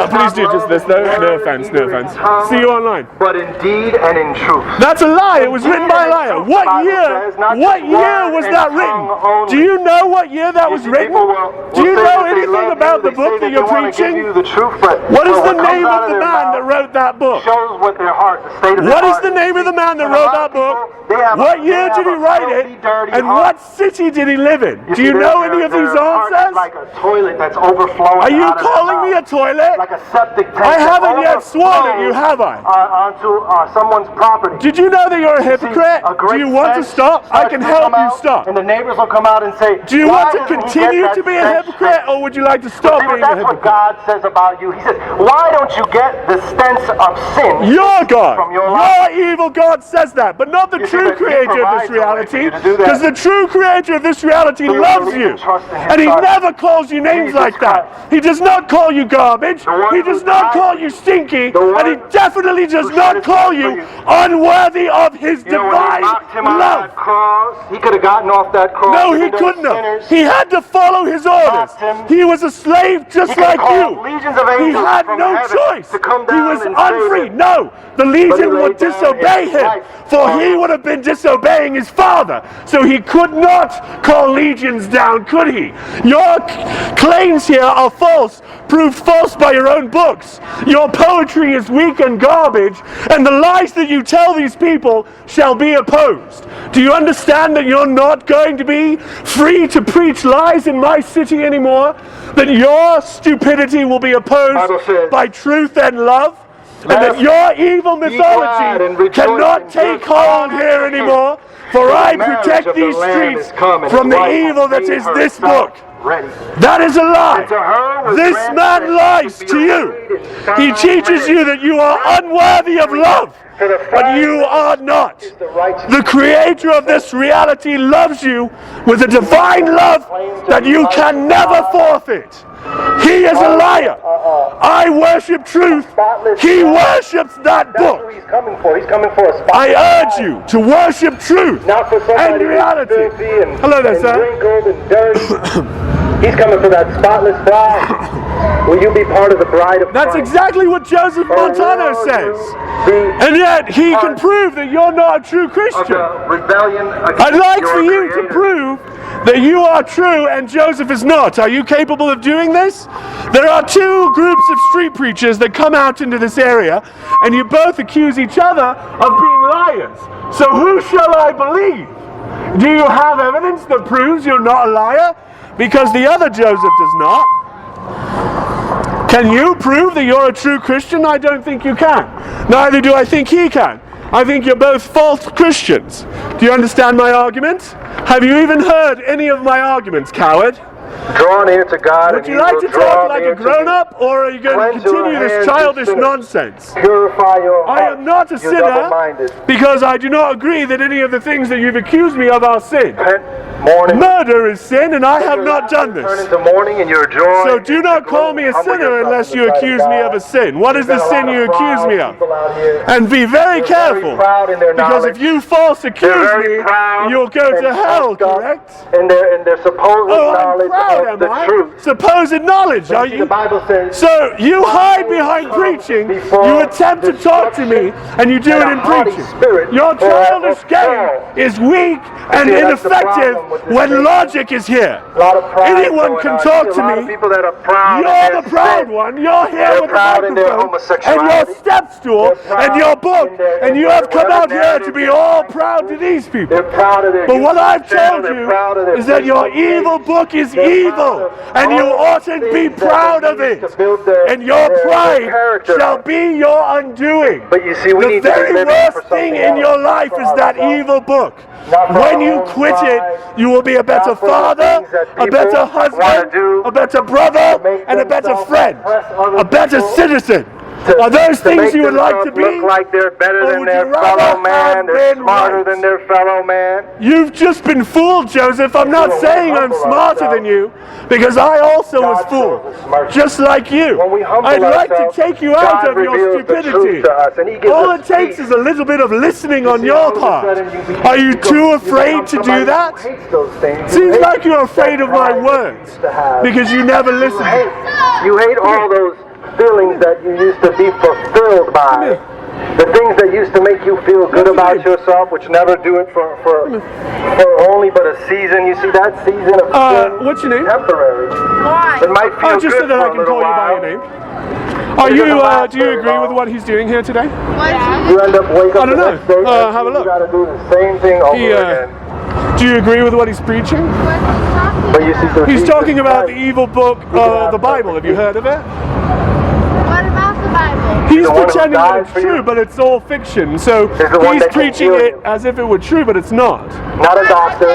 Speaker 1: Please do just this, though. No offense, no offense. See you online.
Speaker 4: but in deed and in truth."
Speaker 1: That's a lie. It was written by a liar. What year? What year was that written? Do you know what year that was written? Do you know anything about the book that you're preaching? What is the name of the man that wrote that book?
Speaker 4: Shows what their heart, the state of their
Speaker 1: What is
Speaker 4: heart
Speaker 1: the name of the man that
Speaker 4: And a
Speaker 1: wrote
Speaker 4: lot of
Speaker 1: that book?
Speaker 4: people, they have
Speaker 1: What
Speaker 4: a-
Speaker 1: year
Speaker 4: they
Speaker 1: did he
Speaker 4: have a
Speaker 1: write
Speaker 4: filthy,
Speaker 1: it?
Speaker 4: dirty
Speaker 1: And
Speaker 4: heart.
Speaker 1: what city did he live in? Do you know any of these
Speaker 4: heart is
Speaker 1: answers?
Speaker 4: like a toilet that's overflowing.
Speaker 1: Are you
Speaker 4: out of their
Speaker 1: calling me a
Speaker 4: mouth.
Speaker 1: toilet?
Speaker 4: Like a septic tank?
Speaker 1: I
Speaker 4: that
Speaker 1: haven't yet sworn at you,
Speaker 4: overflows,
Speaker 1: have I?
Speaker 4: Onto someone's property.
Speaker 1: Did you know that you're a
Speaker 4: See,
Speaker 1: hypocrite?
Speaker 4: a great
Speaker 1: Do you want to
Speaker 4: stench
Speaker 1: stop? I
Speaker 4: starts
Speaker 1: can
Speaker 4: to
Speaker 1: help
Speaker 4: come
Speaker 1: you
Speaker 4: out,
Speaker 1: stop.
Speaker 4: And the neighbors will come out and say,
Speaker 1: Do you
Speaker 4: "Why
Speaker 1: want to
Speaker 4: doesn't he get
Speaker 1: continue
Speaker 4: that
Speaker 1: to be a
Speaker 4: stench
Speaker 1: hypocrite,
Speaker 4: fixed?"
Speaker 1: or would you like to stop
Speaker 4: See,
Speaker 1: being a
Speaker 4: that's what
Speaker 1: hypocrite?
Speaker 4: God says about you. He says, "Why don't you get the stench of sin
Speaker 1: Your God,
Speaker 4: from your life?"
Speaker 1: your evil God says that, but not the
Speaker 4: You see
Speaker 1: true
Speaker 4: that he
Speaker 1: creator of this
Speaker 4: provides a way for
Speaker 1: reality,
Speaker 4: you to do that.
Speaker 1: because the true creator of this reality
Speaker 4: So you
Speaker 1: loves
Speaker 4: believe
Speaker 1: you,
Speaker 4: and trust in his
Speaker 1: and he
Speaker 4: Son,
Speaker 1: never calls you names
Speaker 4: Jesus
Speaker 1: like that.
Speaker 4: Christ.
Speaker 1: He does not call you garbage,
Speaker 4: The one
Speaker 1: he
Speaker 4: who
Speaker 1: does not
Speaker 4: died
Speaker 1: call
Speaker 4: for
Speaker 1: you
Speaker 4: you.
Speaker 1: stinky,
Speaker 4: The one
Speaker 1: and he definitely does
Speaker 4: who
Speaker 1: not
Speaker 4: shed his
Speaker 1: call
Speaker 4: blood for
Speaker 1: you
Speaker 4: you.
Speaker 1: unworthy of his
Speaker 4: You know, when they
Speaker 1: divine
Speaker 4: knocked him on
Speaker 1: love.
Speaker 4: that cross, he could have gotten off that cross.
Speaker 1: No, he
Speaker 4: even though
Speaker 1: couldn't have.
Speaker 4: sinners.
Speaker 1: He had to follow his orders.
Speaker 4: Mocked him.
Speaker 1: He was a slave
Speaker 4: He
Speaker 1: just
Speaker 4: could have
Speaker 1: like
Speaker 4: called
Speaker 1: you.
Speaker 4: legions of
Speaker 1: He
Speaker 4: angels
Speaker 1: had
Speaker 4: from
Speaker 1: no
Speaker 4: heaven
Speaker 1: choice.
Speaker 4: to come
Speaker 1: He
Speaker 4: down
Speaker 1: was
Speaker 4: and save
Speaker 1: unfree.
Speaker 4: him.
Speaker 1: No, the legion
Speaker 4: laid
Speaker 1: would
Speaker 4: down
Speaker 1: disobey
Speaker 4: his
Speaker 1: him,
Speaker 4: life
Speaker 1: for
Speaker 4: for
Speaker 1: he
Speaker 4: us.
Speaker 1: would have been disobeying his father. So he could not call legions down, could he? Your claims here are false, proved false by your own books. Your poetry is weak and garbage, and the lies that you tell these people shall be opposed. Do you understand that you're not going to be free to preach lies in my city anymore? That your stupidity will be
Speaker 4: Bible
Speaker 1: opposed
Speaker 4: says,
Speaker 1: by truth and love? And
Speaker 4: "Let
Speaker 1: that
Speaker 4: us
Speaker 1: your evil
Speaker 4: glad and
Speaker 1: mythology
Speaker 4: rejoice
Speaker 1: cannot
Speaker 4: in
Speaker 1: take
Speaker 4: good
Speaker 1: hold
Speaker 4: honor
Speaker 1: here
Speaker 4: of him.
Speaker 1: anymore? For
Speaker 4: For the
Speaker 1: I
Speaker 4: marriage
Speaker 1: protect
Speaker 4: of the
Speaker 1: these
Speaker 4: Lamb
Speaker 1: streets
Speaker 4: is come, and
Speaker 1: from
Speaker 4: his
Speaker 1: the
Speaker 4: wife
Speaker 1: evil
Speaker 4: has
Speaker 1: that
Speaker 4: made
Speaker 1: is this
Speaker 4: herself
Speaker 1: book.
Speaker 4: ready.
Speaker 1: That is a lie.
Speaker 4: And to her was
Speaker 1: This
Speaker 4: granted
Speaker 1: man
Speaker 4: that
Speaker 1: lies
Speaker 4: she
Speaker 1: to
Speaker 4: should be
Speaker 1: you.
Speaker 4: arrayed in
Speaker 1: He
Speaker 4: fine
Speaker 1: teaches
Speaker 4: linen,
Speaker 1: you that you are unworthy of love,
Speaker 4: for the
Speaker 1: but
Speaker 4: fine
Speaker 1: you
Speaker 4: linen
Speaker 1: are not.
Speaker 4: is the righteousness
Speaker 1: The creator of this reality loves you with a divine love that you can never forfeit. He is a liar. I worship truth. He worships that
Speaker 4: That's who
Speaker 1: book.
Speaker 4: he's coming for. He's coming for a spot.
Speaker 1: I urge you to worship truth
Speaker 4: Not for somebody
Speaker 1: and
Speaker 4: who's
Speaker 1: reality.
Speaker 4: filthy and,
Speaker 1: Hello there,
Speaker 4: and
Speaker 1: sir.
Speaker 4: wrinkled and dirty. He's coming for that spotless bride. Will you be part of the bride of
Speaker 1: That's
Speaker 4: Christ?
Speaker 1: exactly what Joseph
Speaker 4: Or
Speaker 1: Montano
Speaker 4: will
Speaker 1: says.
Speaker 4: you be
Speaker 1: And yet he can
Speaker 4: part
Speaker 1: prove that you're not a true
Speaker 4: of
Speaker 1: Christian.
Speaker 4: the rebellion against
Speaker 1: I'd like
Speaker 4: your
Speaker 1: for you to
Speaker 4: Creator?
Speaker 1: prove that you are true and Joseph is not. Are you capable of doing this? There are two groups of street preachers that come out into this area, and you both accuse each other of being liars. So who shall I believe? Do you have evidence that proves you're not a liar? Because the other Joseph does not. Can you prove that you're a true Christian? I don't think you can. Neither do I think he can. I think you're both false Christians. Do you understand my argument? Have you even heard any of my arguments, coward?
Speaker 4: Draw near to God,
Speaker 1: Would
Speaker 4: and
Speaker 1: you
Speaker 4: He
Speaker 1: like
Speaker 4: will
Speaker 1: to
Speaker 4: draw
Speaker 1: talk like
Speaker 4: near
Speaker 1: a
Speaker 4: to
Speaker 1: grown-up, or are you going to
Speaker 4: Cleanse your
Speaker 1: continue this
Speaker 4: hands,
Speaker 1: childish
Speaker 4: you sinner.
Speaker 1: nonsense?
Speaker 4: Purify your
Speaker 1: I
Speaker 4: heart.
Speaker 1: am not a
Speaker 4: you
Speaker 1: sinner
Speaker 4: double-minded.
Speaker 1: because I do not agree that any of the things that you've accused me of are sin.
Speaker 4: Repent, mourning.
Speaker 1: Murder is sin, and I have not done
Speaker 4: Turn
Speaker 1: this.
Speaker 4: into mourning and your joy.
Speaker 1: So do not call me a sinner unless you accuse me of a sin. What is the sin you accuse me of? And be very careful, because if you false accuse me, you'll go to hell, correct?
Speaker 4: In their supposed
Speaker 1: Oh, I'm
Speaker 4: knowledge
Speaker 1: proud,
Speaker 4: of
Speaker 1: am
Speaker 4: the
Speaker 1: I?
Speaker 4: truth.
Speaker 1: Supposed knowledge, are
Speaker 4: The
Speaker 1: you?
Speaker 4: Bible says,
Speaker 1: So you hide behind preaching, you attempt to talk to me, and you do it in preaching. Your childish game is weak and ineffective when logic is here.
Speaker 4: a lot of pride
Speaker 1: Anyone
Speaker 4: going
Speaker 1: can
Speaker 4: on.
Speaker 1: talk
Speaker 4: You see
Speaker 1: to
Speaker 4: a lot
Speaker 1: me.
Speaker 4: of people that are proud in
Speaker 1: You're
Speaker 4: their
Speaker 1: the proud
Speaker 4: sin.
Speaker 1: one. You're here
Speaker 4: They're
Speaker 1: with the
Speaker 4: proud in their
Speaker 1: microphone and
Speaker 4: homosexuality.
Speaker 1: your step stool
Speaker 4: They're proud
Speaker 1: and your book,
Speaker 4: in their-
Speaker 1: and you
Speaker 4: in
Speaker 1: have come
Speaker 4: whatever
Speaker 1: out here to
Speaker 4: narrative
Speaker 1: be
Speaker 4: they're
Speaker 1: all
Speaker 4: trying to
Speaker 1: proud to
Speaker 4: push.
Speaker 1: these people.
Speaker 4: They're proud of their
Speaker 1: But what
Speaker 4: YouTube
Speaker 1: I've
Speaker 4: channel.
Speaker 1: told
Speaker 4: They're
Speaker 1: you
Speaker 4: proud of their
Speaker 1: is that your
Speaker 4: Facebook page.
Speaker 1: evil book is
Speaker 4: They're
Speaker 1: evil,
Speaker 4: proud
Speaker 1: and you
Speaker 4: all
Speaker 1: oughtn't
Speaker 4: the
Speaker 1: be
Speaker 4: things that
Speaker 1: proud
Speaker 4: they
Speaker 1: of
Speaker 4: need
Speaker 1: it.
Speaker 4: to build their-
Speaker 1: And your
Speaker 4: their
Speaker 1: pride
Speaker 4: character
Speaker 1: shall
Speaker 4: up.
Speaker 1: be your undoing.
Speaker 4: But you see, we
Speaker 1: The
Speaker 4: need to be
Speaker 1: very
Speaker 4: living for
Speaker 1: worst thing
Speaker 4: something
Speaker 1: in your
Speaker 4: else,
Speaker 1: life
Speaker 4: for
Speaker 1: is that
Speaker 4: ourselves.
Speaker 1: evil book.
Speaker 4: Not for
Speaker 1: When
Speaker 4: our
Speaker 1: you
Speaker 4: own
Speaker 1: quit it,
Speaker 4: pride,
Speaker 1: you will be a better
Speaker 4: not for the
Speaker 1: father,
Speaker 4: things that
Speaker 1: a better
Speaker 4: people
Speaker 1: husband,
Speaker 4: wanna do
Speaker 1: a better brother,
Speaker 4: to make
Speaker 1: and a better
Speaker 4: themselves
Speaker 1: friend,
Speaker 4: impress other
Speaker 1: a better
Speaker 4: people.
Speaker 1: citizen. Are those things you would like to be?
Speaker 4: Look like they're better
Speaker 1: Or
Speaker 4: than
Speaker 1: would
Speaker 4: their
Speaker 1: you rather
Speaker 4: fellow man,
Speaker 1: have
Speaker 4: they're
Speaker 1: been
Speaker 4: smarter
Speaker 1: right?
Speaker 4: than their fellow man.
Speaker 1: You've just been fooled, Joseph. I'm not saying I'm smarter than you, because I also was fooled, just like you.
Speaker 4: When we humble
Speaker 1: I'd like to
Speaker 4: ourselves,
Speaker 1: take you out
Speaker 4: God
Speaker 1: of your
Speaker 4: reveals the
Speaker 1: stupidity.
Speaker 4: truth to us, and He gives
Speaker 1: All
Speaker 4: us
Speaker 1: it takes
Speaker 4: peace.
Speaker 1: is a little bit of listening on
Speaker 4: See,
Speaker 1: your
Speaker 4: all of a
Speaker 1: part.
Speaker 4: sudden you become-
Speaker 1: Are you
Speaker 4: become-
Speaker 1: too
Speaker 4: you
Speaker 1: afraid
Speaker 4: become
Speaker 1: to do
Speaker 4: somebody
Speaker 1: that?
Speaker 4: who hates those things.
Speaker 1: Seems
Speaker 4: You
Speaker 1: like
Speaker 4: hate
Speaker 1: you're afraid
Speaker 4: that
Speaker 1: of my
Speaker 4: pride that you
Speaker 1: words,
Speaker 4: used to have.
Speaker 1: because you never
Speaker 4: You
Speaker 1: listen.
Speaker 4: hate all those feelings that you used to be fulfilled by.
Speaker 1: here.
Speaker 4: The things that used to make you feel good
Speaker 1: What do you
Speaker 4: about
Speaker 1: mean?
Speaker 4: yourself, which never do it for only but a season. You see, that season of sin
Speaker 1: What's your name?
Speaker 4: is temporary.
Speaker 5: Why?
Speaker 4: It might feel
Speaker 1: Oh, just
Speaker 4: good
Speaker 1: so that
Speaker 4: for
Speaker 1: I
Speaker 4: a
Speaker 1: can
Speaker 4: little
Speaker 1: call you by
Speaker 4: while.
Speaker 1: your name. Are
Speaker 4: It
Speaker 1: you?
Speaker 4: doesn't last
Speaker 1: Do you
Speaker 4: very
Speaker 1: agree with
Speaker 4: long.
Speaker 1: what he's doing here today?
Speaker 4: You end up waking
Speaker 1: I
Speaker 4: up
Speaker 1: don't
Speaker 4: the
Speaker 1: know.
Speaker 4: next day and
Speaker 1: Have a look.
Speaker 4: you got to do the same thing over
Speaker 1: He,
Speaker 4: again.
Speaker 1: Do you agree with what he's preaching?
Speaker 4: But you see, so
Speaker 1: He's
Speaker 4: Jesus
Speaker 1: talking about the
Speaker 4: Christ,
Speaker 1: evil book, the Bible. Have you heard of it?
Speaker 6: What about the Bible?
Speaker 1: He's
Speaker 4: the one who
Speaker 1: pretending that
Speaker 4: died
Speaker 1: it's
Speaker 4: for
Speaker 1: true,
Speaker 4: you.
Speaker 1: but it's all fiction. So
Speaker 4: the one
Speaker 1: he's
Speaker 4: that can
Speaker 1: preaching
Speaker 4: heal
Speaker 1: it
Speaker 4: you.
Speaker 1: as if it were true, but it's not.
Speaker 4: not a doctor,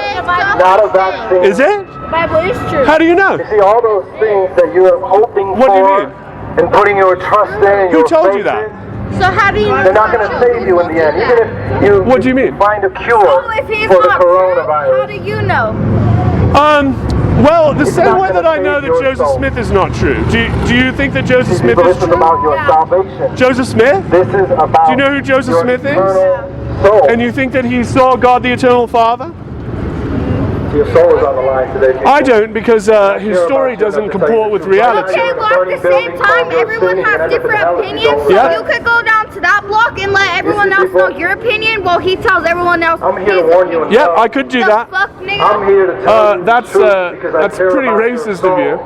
Speaker 4: not a vaccine.
Speaker 1: Is it?
Speaker 6: The Bible is true.
Speaker 1: How do you know?
Speaker 4: You see, all those things that you're hoping
Speaker 1: What do you
Speaker 4: for
Speaker 1: mean?
Speaker 4: and putting your trust in and
Speaker 1: Who
Speaker 4: your
Speaker 1: told
Speaker 4: faith
Speaker 1: you that?
Speaker 4: in,
Speaker 6: So how do you know?
Speaker 4: they're not going to save you in the end. Even if you
Speaker 1: What do you mean?
Speaker 4: find a cure
Speaker 6: So if he's
Speaker 4: for the
Speaker 6: not true, how
Speaker 4: coronavirus.
Speaker 6: do you know?
Speaker 1: Well, the same
Speaker 4: not
Speaker 1: way that
Speaker 4: gonna
Speaker 1: I know
Speaker 4: save
Speaker 1: that
Speaker 4: your
Speaker 1: Joseph
Speaker 4: soul.
Speaker 1: Smith is not true. Do you think that Joseph Smith
Speaker 4: But
Speaker 1: is
Speaker 4: this is
Speaker 1: true?
Speaker 4: about your salvation.
Speaker 1: Joseph Smith?
Speaker 4: This is about
Speaker 1: Do you know who Joseph
Speaker 4: your
Speaker 1: Smith is?
Speaker 4: eternal soul.
Speaker 1: And you think that he saw God the Eternal Father?
Speaker 4: Your soul is on the line today.
Speaker 1: I don't, because his story doesn't comport with reality.
Speaker 6: Okay, well at the same time, everyone has different opinions. So
Speaker 1: Yeah.
Speaker 6: you could go down to that block and let everyone else know your opinion, while he tells everyone else.
Speaker 4: I'm here to
Speaker 6: his
Speaker 4: warn you.
Speaker 6: opinion.
Speaker 1: Yeah, I could do
Speaker 6: The
Speaker 1: that.
Speaker 6: fuck, nigga?
Speaker 4: I'm here to tell you
Speaker 1: That's
Speaker 4: the truth because I
Speaker 1: that's
Speaker 4: care
Speaker 1: pretty
Speaker 4: about your
Speaker 1: racist
Speaker 4: soul.
Speaker 1: of you.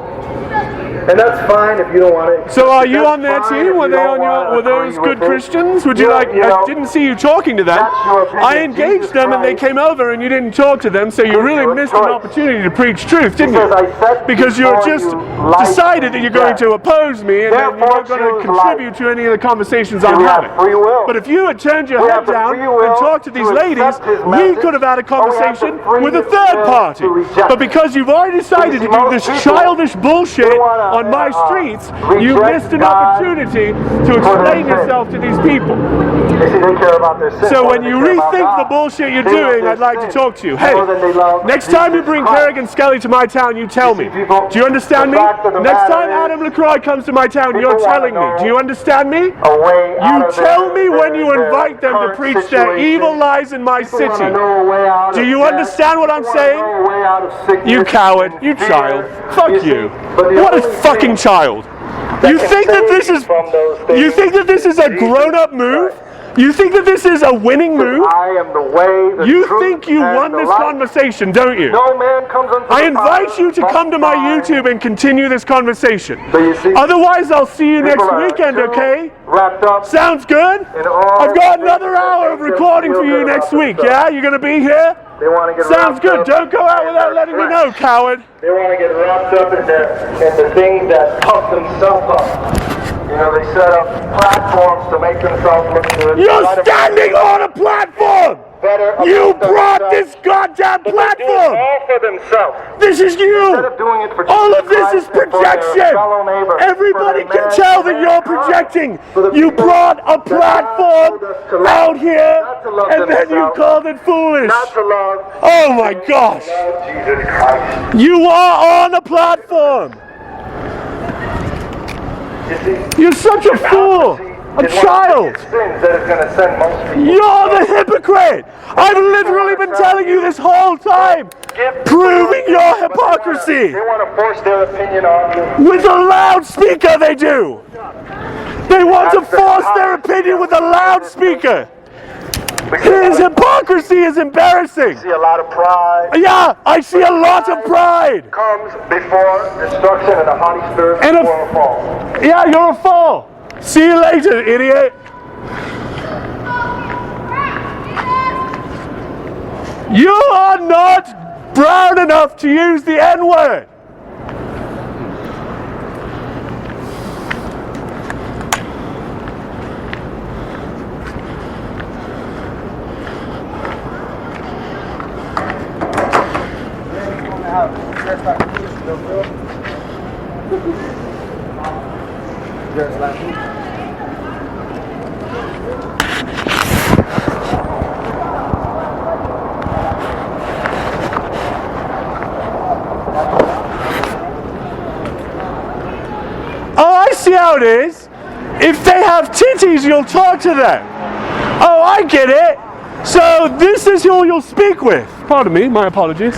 Speaker 4: And that's fine if you don't want it.
Speaker 1: So are you
Speaker 4: That's
Speaker 1: on their
Speaker 4: fine
Speaker 1: team?
Speaker 4: if
Speaker 1: Were
Speaker 4: you
Speaker 1: they
Speaker 4: don't
Speaker 1: on your?
Speaker 4: wanna
Speaker 1: Were those
Speaker 4: agree
Speaker 1: good
Speaker 4: with it.
Speaker 1: Christians? Would you
Speaker 4: Yeah,
Speaker 1: like?
Speaker 4: you
Speaker 1: I
Speaker 4: know,
Speaker 1: didn't see you talking to them.
Speaker 4: that's your opinion.
Speaker 1: I engaged
Speaker 4: Jesus
Speaker 1: them and they
Speaker 4: Christ
Speaker 1: came over and you didn't talk to them, so you
Speaker 4: gives
Speaker 1: really
Speaker 4: you a
Speaker 1: missed an
Speaker 4: choice.
Speaker 1: opportunity to preach truth, didn't
Speaker 4: He says,
Speaker 1: you?
Speaker 4: "I set
Speaker 1: Because you
Speaker 4: before
Speaker 1: just
Speaker 4: you life
Speaker 1: decided that
Speaker 4: and
Speaker 1: you're going
Speaker 4: death.
Speaker 1: to oppose me and then you're
Speaker 4: Therefore
Speaker 1: not going to
Speaker 4: choose
Speaker 1: contribute
Speaker 4: life."
Speaker 1: to any of the conversations I'm
Speaker 4: We have
Speaker 1: having.
Speaker 4: free will.
Speaker 1: But if you had turned your
Speaker 4: We
Speaker 1: head
Speaker 4: have the
Speaker 1: down
Speaker 4: free will
Speaker 1: and talked to these
Speaker 4: to
Speaker 1: ladies,
Speaker 4: accept his
Speaker 1: we
Speaker 4: message,
Speaker 1: could have had a
Speaker 4: or we have the
Speaker 1: conversation
Speaker 4: free
Speaker 1: with a
Speaker 4: will
Speaker 1: third party.
Speaker 4: to reject
Speaker 1: But because you've already decided to
Speaker 4: see,
Speaker 1: do
Speaker 4: most
Speaker 1: this
Speaker 4: people,
Speaker 1: childish bullshit
Speaker 4: they wanna,
Speaker 1: on my streets, you
Speaker 4: reject
Speaker 1: missed an
Speaker 4: God
Speaker 1: opportunity to
Speaker 4: for
Speaker 1: explain
Speaker 4: their sin.
Speaker 1: yourself to these people.
Speaker 4: They see, they care about their sin
Speaker 1: So
Speaker 4: more
Speaker 1: when
Speaker 4: than
Speaker 1: you
Speaker 4: they care about
Speaker 1: rethink the
Speaker 4: God.
Speaker 1: bullshit you're
Speaker 4: They love
Speaker 1: doing,
Speaker 4: their
Speaker 1: I'd like to
Speaker 4: sin
Speaker 1: talk to you. Hey,
Speaker 4: more than they love
Speaker 1: next time you
Speaker 4: Jesus
Speaker 1: bring
Speaker 4: Christ.
Speaker 1: Kerrigan Skelly to my town, you tell me.
Speaker 4: see, people,
Speaker 1: Do you understand
Speaker 4: the
Speaker 1: me?
Speaker 4: fact of the
Speaker 1: Next
Speaker 4: matter
Speaker 1: time
Speaker 4: is,
Speaker 1: Adam LaCroix comes to my town,
Speaker 4: people
Speaker 1: you're
Speaker 4: wanna
Speaker 1: telling me.
Speaker 4: know
Speaker 1: Do you understand me?
Speaker 4: A way out
Speaker 1: You
Speaker 4: of
Speaker 1: tell me
Speaker 4: their-
Speaker 1: when you
Speaker 4: their
Speaker 1: invite them to
Speaker 4: current
Speaker 1: preach their
Speaker 4: situation.
Speaker 1: evil lies in my
Speaker 4: People wanna
Speaker 1: city.
Speaker 4: know a way out
Speaker 1: Do
Speaker 4: of
Speaker 1: you
Speaker 4: death.
Speaker 1: understand what I'm
Speaker 4: People wanna
Speaker 1: saying?
Speaker 4: know a way out of sickness
Speaker 1: You coward,
Speaker 4: and
Speaker 1: you
Speaker 4: fear.
Speaker 1: child. Fuck
Speaker 4: see,
Speaker 1: you.
Speaker 4: but the
Speaker 1: What a
Speaker 4: only
Speaker 1: fucking
Speaker 4: thing
Speaker 1: child.
Speaker 4: that
Speaker 1: You
Speaker 4: can
Speaker 1: think that
Speaker 4: save
Speaker 1: this
Speaker 4: you
Speaker 1: is
Speaker 4: from those things
Speaker 1: you think that this is a
Speaker 4: Jesus
Speaker 1: grown-up move?
Speaker 4: Christ.
Speaker 1: You think that this is a winning move?
Speaker 4: I am the way, the
Speaker 1: You
Speaker 4: truth,
Speaker 1: think you
Speaker 4: and
Speaker 1: won
Speaker 4: the
Speaker 1: this
Speaker 4: life.
Speaker 1: conversation, don't you?
Speaker 4: No man comes unto
Speaker 1: I
Speaker 4: the
Speaker 1: invite
Speaker 4: Father
Speaker 1: you to
Speaker 4: but
Speaker 1: come to my
Speaker 4: by
Speaker 1: YouTube and continue this conversation.
Speaker 4: So you see,
Speaker 1: Otherwise, I'll see you next
Speaker 4: people are
Speaker 1: weekend,
Speaker 4: too
Speaker 1: okay?
Speaker 4: wrapped up
Speaker 1: Sounds good?
Speaker 4: in all
Speaker 1: I've got
Speaker 4: the
Speaker 1: another
Speaker 4: things that
Speaker 1: hour
Speaker 4: make
Speaker 1: of
Speaker 4: them
Speaker 1: recording
Speaker 4: feel
Speaker 1: for you
Speaker 4: good
Speaker 1: next
Speaker 4: about
Speaker 1: week,
Speaker 4: themselves.
Speaker 1: yeah? You gonna be here?
Speaker 4: They want to get
Speaker 1: Sounds
Speaker 4: wrapped
Speaker 1: good.
Speaker 4: up
Speaker 1: Don't go out
Speaker 4: in
Speaker 1: without
Speaker 4: their
Speaker 1: letting me
Speaker 4: flesh.
Speaker 1: know, coward.
Speaker 4: They want to get wrapped up in the things that puff themselves up. You know, they set up platforms to make themselves look good.
Speaker 1: You're
Speaker 4: Try to
Speaker 1: standing on a platform!
Speaker 4: better
Speaker 1: You
Speaker 4: about
Speaker 1: brought
Speaker 4: themselves.
Speaker 1: this goddamn
Speaker 4: But they do it
Speaker 1: platform!
Speaker 4: all for themselves.
Speaker 1: This is
Speaker 4: Instead
Speaker 1: you!
Speaker 4: of doing it for
Speaker 1: All
Speaker 4: Jesus
Speaker 1: of this
Speaker 4: Christ
Speaker 1: is
Speaker 4: and for their
Speaker 1: projection!
Speaker 4: fellow neighbor,
Speaker 1: Everybody
Speaker 4: for their
Speaker 1: can
Speaker 4: man-
Speaker 1: tell that you're
Speaker 4: mankind,
Speaker 1: projecting!
Speaker 4: for the
Speaker 1: You
Speaker 4: people
Speaker 1: brought a
Speaker 4: that God
Speaker 1: platform
Speaker 4: told us to love,
Speaker 1: out here,
Speaker 4: not to love
Speaker 1: and then you
Speaker 4: themselves,
Speaker 1: called it foolish!
Speaker 4: not to love,
Speaker 1: Oh my gosh!
Speaker 4: love Jesus Christ.
Speaker 1: You are on a platform!
Speaker 4: You see,
Speaker 1: You're such a fool! A
Speaker 4: it's
Speaker 1: child!
Speaker 4: one of the biggest sins that is going to send most people.
Speaker 1: You're the hypocrite! I've literally been telling you this whole time! Proving your hypocrisy!
Speaker 4: They want to force their opinion on you.
Speaker 1: With a loudspeaker, they do! They want to force their opinion with a loudspeaker! His hypocrisy is embarrassing!
Speaker 4: See a lot of pride
Speaker 1: Yeah, I see a lot of pride!
Speaker 4: comes before destruction and a haughty spirit
Speaker 1: And a-
Speaker 4: before a fall.
Speaker 1: Yeah, you're a fool! See you later, idiot! You are not brown enough to use the N-word! Oh, I see how it is. If they have titties, you'll talk to them. Oh, I get it. So this is who you'll speak with. Pardon me, my apologies.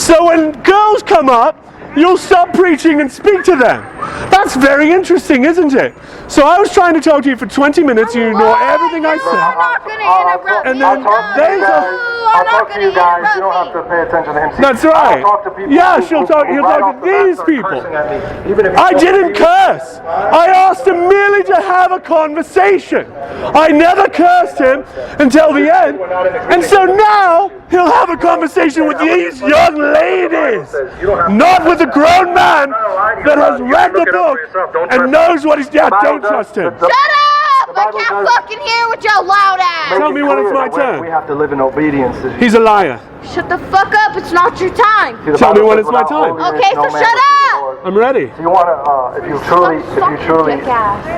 Speaker 1: So when girls come up, you'll stop preaching and speak to them. That's very interesting, isn't it? So I was trying to talk to you for 20 minutes, you ignore everything I
Speaker 6: You're
Speaker 1: said.
Speaker 6: not gonna interrupt
Speaker 1: And
Speaker 6: me.
Speaker 1: then there's
Speaker 4: I'll talk to you guys. You don't have to pay attention to him. See,
Speaker 1: That's right.
Speaker 4: I'll talk to people
Speaker 1: Yeah,
Speaker 4: who-
Speaker 1: he'll
Speaker 4: who
Speaker 1: talk
Speaker 4: right
Speaker 1: to
Speaker 4: off the bat
Speaker 1: these
Speaker 4: start
Speaker 1: people.
Speaker 4: cursing at me. Even if
Speaker 1: I
Speaker 4: you
Speaker 1: didn't curse. I asked him merely to have a conversation. I never cursed him until the end. And so now he'll have a conversation with these young ladies, not with a grown man that has read the book and knows what he's. Yeah, don't trust him.
Speaker 6: Shut up! I can't fucking hear what your loud ass.
Speaker 1: Tell me when it's my turn.
Speaker 4: We have to live in obedience.
Speaker 1: He's a liar.
Speaker 6: Shut the fuck up! It's not your time.
Speaker 1: Tell me when it's my time.
Speaker 6: Okay, so shut up.
Speaker 1: I'm ready.
Speaker 4: So you want to, if you truly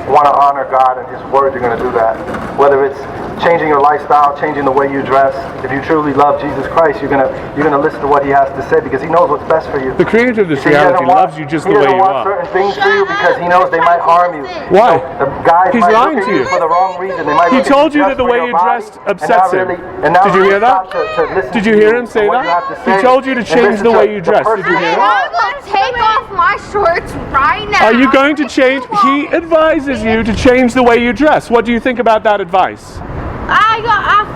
Speaker 4: want to honor God and His Word, you're going to do that. Whether it's changing your lifestyle, changing the way you dress. If you truly love Jesus Christ, you're gonna listen to what He has to say because He knows what's best for you.
Speaker 1: The creator of this
Speaker 4: See,
Speaker 1: reality loves you just the way you
Speaker 4: He doesn't want
Speaker 1: are.
Speaker 4: certain things for you because He knows they might harm you.
Speaker 1: Why?
Speaker 4: The guys
Speaker 1: He's
Speaker 4: might
Speaker 1: lying
Speaker 4: look at
Speaker 1: to you.
Speaker 4: for the wrong reason. They might
Speaker 1: He
Speaker 4: look at
Speaker 1: told you
Speaker 4: just
Speaker 1: that the
Speaker 4: for
Speaker 1: way
Speaker 4: your
Speaker 1: you
Speaker 4: body
Speaker 1: dressed
Speaker 4: and
Speaker 1: upsets
Speaker 4: not
Speaker 1: him.
Speaker 4: really- and not
Speaker 1: Did you
Speaker 4: really
Speaker 1: hear that?
Speaker 4: stop to listen
Speaker 1: Did
Speaker 4: to
Speaker 1: you hear him
Speaker 4: to
Speaker 1: say
Speaker 4: what you
Speaker 1: that?
Speaker 4: have to
Speaker 1: He
Speaker 4: say
Speaker 1: told you to
Speaker 4: and
Speaker 1: change
Speaker 4: listen
Speaker 1: the
Speaker 4: to
Speaker 1: way you dress.
Speaker 4: person
Speaker 1: Did you hear
Speaker 6: And
Speaker 1: it?
Speaker 6: I'm gonna take off my shorts right now.
Speaker 1: Are you going to change? He advises you to change the way you dress. What do you think about that advice?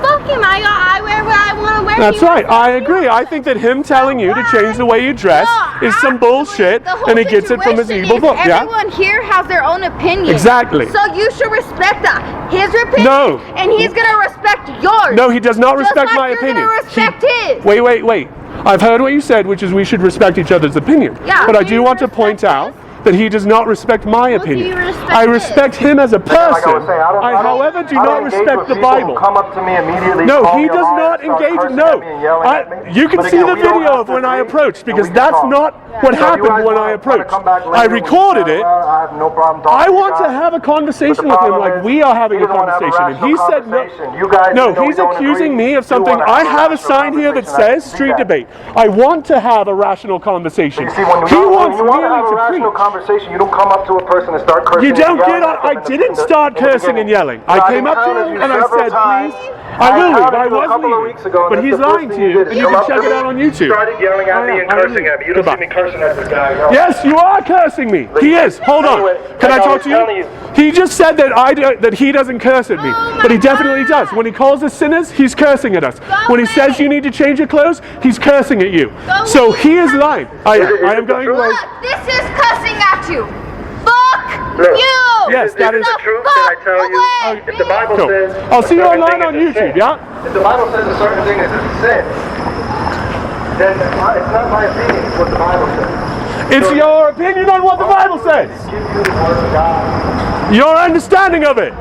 Speaker 5: Fuck him. I wear what I want to wear.
Speaker 1: That's right. I agree. I think that him telling you to change the way you dress is some bullshit,
Speaker 6: The whole
Speaker 1: and he gets it from his
Speaker 6: situation
Speaker 1: evil
Speaker 6: is
Speaker 1: book. Yeah.
Speaker 6: Everyone here has their own opinion.
Speaker 1: Exactly.
Speaker 6: So you should respect that. His opinion.
Speaker 1: No.
Speaker 6: And he's gonna respect yours.
Speaker 1: No, he does not
Speaker 6: Just
Speaker 1: respect
Speaker 6: like
Speaker 1: my
Speaker 6: you're
Speaker 1: opinion.
Speaker 6: gonna respect his.
Speaker 1: Wait. I've heard what you said, which is we should respect each other's opinion.
Speaker 6: Yeah.
Speaker 1: But I
Speaker 6: Do
Speaker 1: do
Speaker 6: you
Speaker 1: want to
Speaker 6: respect
Speaker 1: point out that he does not respect my
Speaker 6: do
Speaker 1: opinion.
Speaker 6: you respect
Speaker 1: I
Speaker 6: his?
Speaker 1: respect him as a
Speaker 4: Like I was
Speaker 1: person.
Speaker 4: saying,
Speaker 1: I, however, do
Speaker 4: I
Speaker 1: not
Speaker 4: don't engage
Speaker 1: respect
Speaker 4: with
Speaker 1: the
Speaker 4: people who
Speaker 1: Bible.
Speaker 4: Come up to me immediately.
Speaker 1: No,
Speaker 4: call
Speaker 1: he
Speaker 4: me a
Speaker 1: does
Speaker 4: liar,
Speaker 1: not
Speaker 4: start
Speaker 1: engage.
Speaker 4: cursing
Speaker 1: No,
Speaker 4: at me and yelling at me.
Speaker 1: you can
Speaker 4: But
Speaker 1: see
Speaker 4: again,
Speaker 1: the
Speaker 4: we don't
Speaker 1: video
Speaker 4: have
Speaker 1: of
Speaker 4: to
Speaker 1: when I
Speaker 4: agree,
Speaker 1: approached,
Speaker 4: and
Speaker 1: because
Speaker 4: we can
Speaker 1: that's
Speaker 4: talk.
Speaker 1: not what
Speaker 4: So if you
Speaker 1: happened
Speaker 4: guys
Speaker 1: when I
Speaker 4: wanna
Speaker 1: approached.
Speaker 4: come back later
Speaker 1: I
Speaker 4: and
Speaker 1: recorded
Speaker 4: say,
Speaker 1: it.
Speaker 4: well, I have no problem talking
Speaker 1: I
Speaker 4: to you
Speaker 1: want to
Speaker 4: guys.
Speaker 1: have a conversation
Speaker 4: But
Speaker 1: with
Speaker 4: the
Speaker 1: him
Speaker 4: problem
Speaker 1: like
Speaker 4: is,
Speaker 1: we are having
Speaker 4: he
Speaker 1: a
Speaker 4: doesn't wanna have a
Speaker 1: conversation. And he
Speaker 4: rational
Speaker 1: said no.
Speaker 4: conversation. You guys,
Speaker 1: No,
Speaker 4: even though
Speaker 1: he's
Speaker 4: we don't
Speaker 1: accusing
Speaker 4: agree,
Speaker 1: me of
Speaker 4: you
Speaker 1: something.
Speaker 4: wanna
Speaker 1: I
Speaker 4: have a
Speaker 1: have a
Speaker 4: rational
Speaker 1: sign here that
Speaker 4: conversation. I
Speaker 1: says
Speaker 4: can see
Speaker 1: street
Speaker 4: that.
Speaker 1: debate. I want to have a rational conversation.
Speaker 4: You see, when
Speaker 1: He
Speaker 4: you
Speaker 1: wants
Speaker 4: want to have a
Speaker 1: me to
Speaker 4: rational
Speaker 1: preach.
Speaker 4: conversation, you don't come up to a person and start cursing.
Speaker 1: You don't
Speaker 4: and
Speaker 1: get
Speaker 4: yelling
Speaker 1: on.
Speaker 4: at them
Speaker 1: I
Speaker 4: in the-
Speaker 1: didn't
Speaker 4: in the-
Speaker 1: start
Speaker 4: in the
Speaker 1: cursing and
Speaker 4: beginning.
Speaker 1: yelling.
Speaker 4: No,
Speaker 1: I came up to
Speaker 4: encountered
Speaker 1: him
Speaker 4: you
Speaker 1: and I
Speaker 4: several
Speaker 1: said,
Speaker 4: times.
Speaker 1: please. I will leave.
Speaker 4: encountered
Speaker 1: I
Speaker 4: you a
Speaker 1: was
Speaker 4: couple of
Speaker 1: leaving.
Speaker 4: weeks ago, and
Speaker 1: But
Speaker 4: that's
Speaker 1: he's
Speaker 4: the first
Speaker 1: lying to
Speaker 4: thing you
Speaker 1: you,
Speaker 4: did.
Speaker 1: and you
Speaker 4: Come
Speaker 1: can
Speaker 4: up
Speaker 1: check
Speaker 4: to
Speaker 1: it
Speaker 4: me,
Speaker 1: out on YouTube.
Speaker 4: Started yelling at me and cursing at me. You don't see me cursing at this guy. No.
Speaker 1: Yes, you are cursing me. He is. Hold on.
Speaker 4: Anyway,
Speaker 1: Can I
Speaker 4: like I
Speaker 1: talk
Speaker 4: was
Speaker 1: to
Speaker 4: telling
Speaker 1: you?
Speaker 4: you.
Speaker 1: He just said that he doesn't curse at me, but he definitely does. When he calls us sinners, he's cursing at us. When he says you need to change your clothes, he's cursing at you. So he is lying. I am going away.
Speaker 6: Look, this is cussing at you. Fuck
Speaker 4: Look,
Speaker 6: you.
Speaker 1: Yes, that is
Speaker 4: the truth that I tell you.
Speaker 6: Away.
Speaker 4: If the Bible
Speaker 1: Cool.
Speaker 4: says,
Speaker 1: I'll see you
Speaker 4: a certain
Speaker 1: online
Speaker 4: thing
Speaker 1: on
Speaker 4: is a
Speaker 1: YouTube,
Speaker 4: sin,
Speaker 1: yeah?
Speaker 4: If the Bible says a certain thing is a sin, then it's not my opinion. It's what the Bible says.
Speaker 1: It's your opinion on what the Bible says.
Speaker 4: Give you the word of God.
Speaker 1: Your understanding of it.